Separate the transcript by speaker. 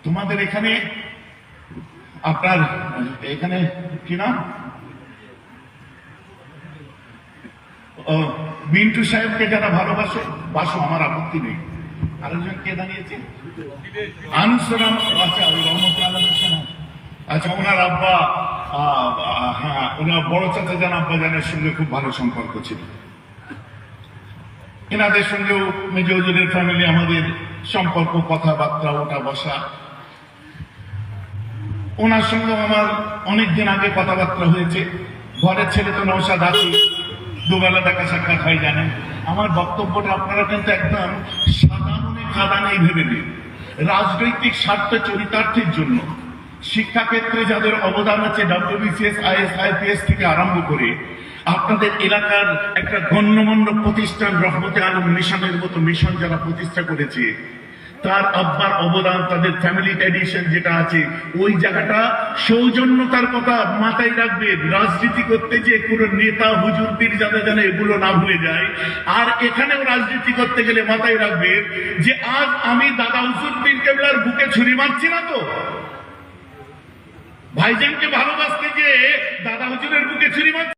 Speaker 1: তোমাদের এখানে আপনার এখানে কি নাম মিন্টু সাহেবকে যারা ভালোবাসো বাসো, আমার আপত্তি নেই। আরেকজন কে দাঁড়িয়েছে? আনুসরাম, আচ্ছা ওই রহমত আলম। আচ্ছা, ওনার আব্বা, হ্যাঁ ওনার বড় চাচা জান আব্বা জানের সঙ্গে খুব ভালো সম্পর্ক ছিল। এনাদের সঙ্গেও মেজো হুজুরের ফ্যামিলি আমাদের সম্পর্ক, কথাবার্তা, ওটা বসা। ওনার সঙ্গে আমার অনেকদিন আগে কথাবার্তা হয়েছে। ঘরের ছেলে তো নওশাদ আছি, দুবেলা দেখা সাক্ষাৎ হয় জানেন। আমার বক্তব্যটা আপনারা কিন্তু একদম সাধারণে কাদানেই ভেবে দিন। রাজনৈতিক স্বার্থ চরিতার্থের জন্য শিক্ষাক্ষেত্রে যাদের অবদান আছে, WBCS, IAS, IPS থেকে আরম্ভ করে আপনাদের এলাকার একটা গণ্যমান্য প্রতিষ্ঠান রহমতে আলম মিশনের মতো মিশন যারা প্রতিষ্ঠা করেছে, তার আব্বার অবদান, তাদের ফ্যামিলি ট্র্যাডিশন যেটা আছে, ওই জায়গাটা সৌজন্যতার কথা মাথায় রাখবে। রাজনীতি করতে যে কোনো নেতা হুজুর পীর যারা জানে এগুলো না ভুলে যায়। আর এখানেও রাজনীতি করতে গেলে মাথায় রাখবে যে আজ আমি দাদা হুজুর পীর কেবলার বুকে ছুরি মারছি না তো, ভাইজানকে ভালোবাসতে যে দাদা হুজুরের বুকে ছুরি মারছি।